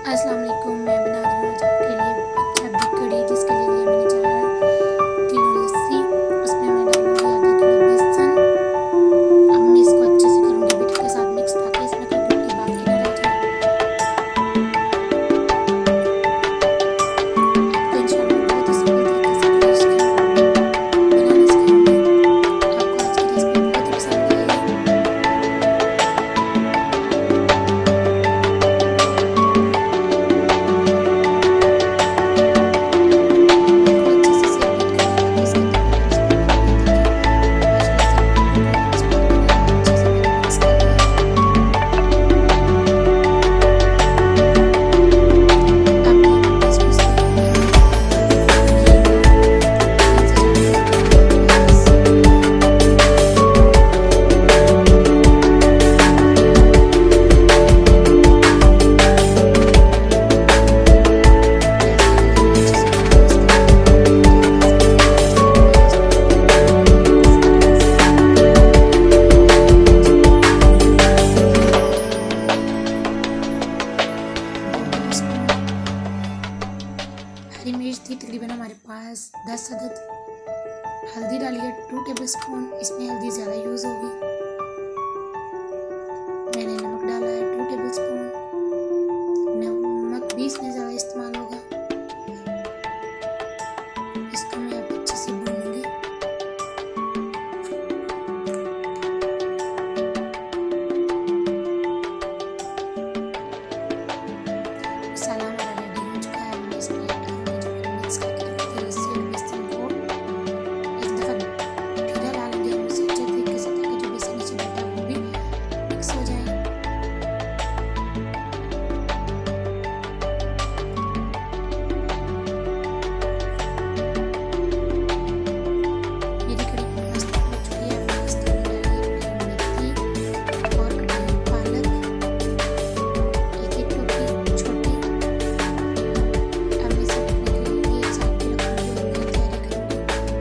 अस्सलाम वालेकुम। मैं बना रही हूँ आज आपके लिए छब्बी कड़ी, जिसके लिए मैंने 4 किलो लस्सी, उसमें मैं डालूँगी आधा किलो बेसन। अब मैं इसको अच्छे से करूँगी बीटर के साथ मिक्स, ताकि इसमें कोई गुठली बाकी न रह जाए। आपको इंशाल्लाह बहुत ही सिंपल तरीके से कड़ी बनाना सिखाऊंगी। आपको आज की रेसिपी बहुत ही पसंद आएगी। हरी मिर्च थी तकरीबन हमारे पास 10 अदद। हल्दी डालिए 2 टेबलस्पून, इसमें हल्दी ज़्यादा यूज़ होगी। मैंने नमक डाला है 2 टेबलस्पून। नमक 20 में ज़्यादा इस्तेमाल होगा। इसको मैं अब अच्छे से भूनूंगी। मसाला हमारा रेडी हो चुका है। मैं इसमें ऐड करूँगी जो मैंने मिक्स करके रखी थी लस्सी और बेसन को। एक दफ़ा फिर डाल लेंगे हम इसे अच्छे तरीके से, ताकि जो बेसन नीचे बैठा है वो भी मिक्स हो जाए। मेरी कड़ी मस्त हो चुकी है। अब इसके अंदर डालिए मेथी और कटी हुई पालक, एक टोकरी छोटी। अब मैं इसे रखने के लिए एक साइड पे रखूँगी और मैं तैयारी करूँगी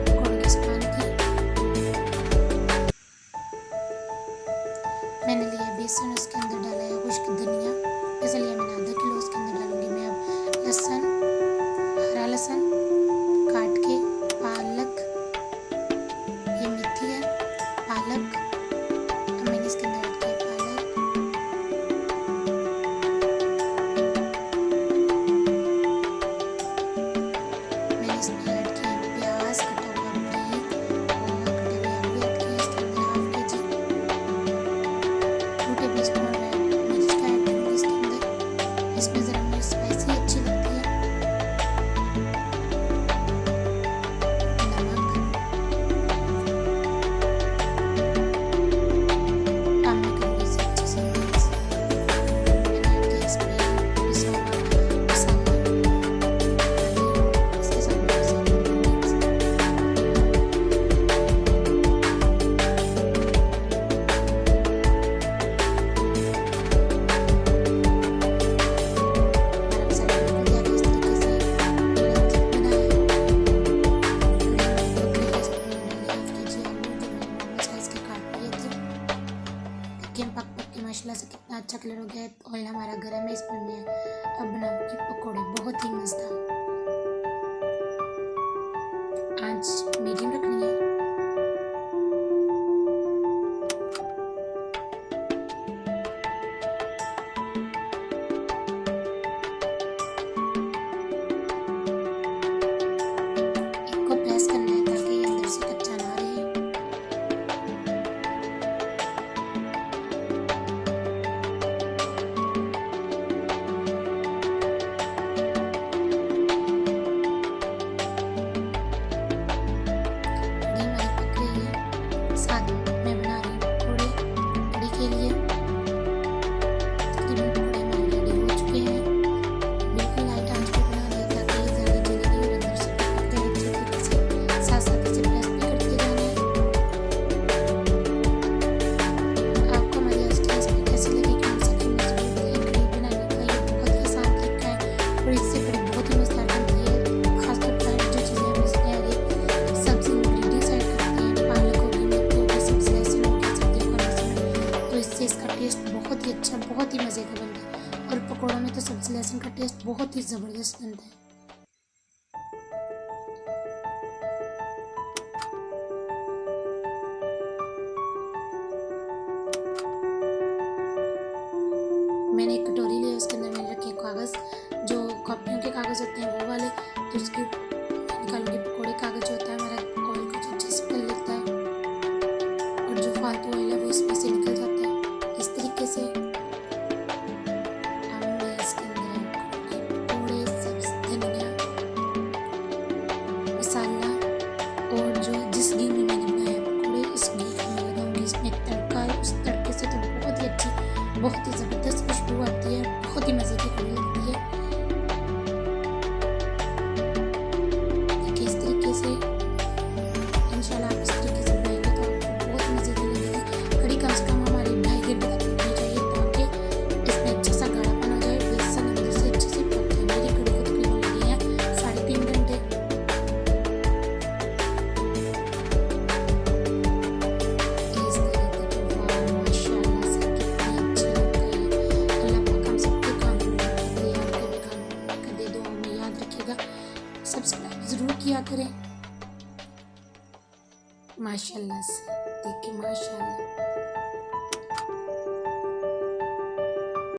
पकौड़े के स्पान की। मैंने लिया बेसन, उसके अंदर डाला है खुश्क धनिया। जैसे लिया मैंने आधा किलो, उसके अंदर डालूंगी मैं अब लहसुन, हरा लहसुन काट के, पालक, ये मेथी है, पालक। अब मैंने इसके अंदर ऐड किया पालक। मैंने इसमें ऐड किया प्याज कटा हुआ बारीक, और कटे हुए आलू ऐड किए इसके अंदर ½ kg। 2 टेबलस्पून मिर्च का ऐड करूँगी इसके अंदर। इसमें ज़रा मिर्च स्पाइसी अच्छी लगती है। नमक। अब मैं करूँगी इसे अच्छे से मिक्स। मैंने ऐड किया इसमें पिसा हुआ मसाला, इसके साथ मैं इसे करूँगी मिक्स। हमारा मसाला बिल्कुल तैयार है। इस तरीके से मैंने थिक बनाया है। बकरे के इसमें मैंने लिया ½ kg आलू, जो मैंने नॉर्मल साइज़ के काट लिए थे। देखिए हम पक पक के माशाल्लाह से कितना अच्छा कलर हो गया है। ऑयल हमारा गर्म है। इसमें मैं अब बनाऊंगी पकौड़े, बहुत ही मज़ेदार। आंच मीडियम रखनी है। इनको प्रेस करना है ताकि ये अंदर से कच्चा ना रहे। कड़ी हमारी पक रही है। साथ में बना रही हूँ पकौड़े कड़ी के लिए। तकरीबन पकौड़े हमारे रेडी हो चुके हैं। बिल्कुल लाइट आंच पे बना रहे हैं, ताकि ये ज़्यादा जले नहीं और अंदर से पकते हैं अच्छे तरीके से। साथ साथ इसे प्रेस भी करते जाना है। आपको हमारी आज की रेसिपी कैसी लगी कमेंट सेक्शन में ज़रूर बताइए। कड़ी बनाने का ये बहुत ही आसान तरीका है और इससे कड़ी बहुत ही मज़ेदार बनती है। खासतौर पर जो चीज़ें हम इसमें हरी सब्जी इंग्रेडिएंट्स ऐड करते हैं, पालक होगी, मेथी होगी, सब्ज़ी लहसुन हो गया सर्दियों का मौसम है, तो इससे इसका टेस्ट बहुत ही अच्छा, बहुत ही मज़े का बनता है। और पकौड़ों में तो सब्ज़ी लहसुन का टेस्ट बहुत ही ज़बरदस्त बनता है। मैंने एक कटोरी ली, उसके अंदर मैंने रखे कागज़, जो कॉपियों के कागज़ होते हैं वो वाले। तो उसकी निकालूंगी पकौड़े कागज़ होता है हमारा, ऑयल को जो जिस पर लगता है और जो फालतू ऑयल है वो इसमें से निकल जाता है। इस तरीके से अब मैं इसके अंदर पकौड़े, सब्ज़ी, धनिया, मसाला और जो जिस घी में मैंने बनाया पकौड़े, इस घी को मैं लगाऊंगी इसमें तड़का। उस तड़के से तो बहुत ही अच्छी, बहुत ही ज़बरदस्त खुशबू आती है, बहुत ही मज़े की कढ़ी लगती है। देखिए इस तरीके से इंशाल्लाह आप इस तरीके से बनाएंगे तो आपको बहुत मज़े की लगेगी। कढ़ी कम से कम हमारी 2.5 घंटे तक पकनी चाहिए ताकि इसमें अच्छा सा गाढ़ापन हो जाए, बेसन अंदर से अच्छे से पक जाए। मेरी कढ़ी को तकरीबन लगी है 3.5 घंटे। सब्सक्राइब ज़रूर किया करें। माशाल्लाह से देखिए, माशाल्लाह।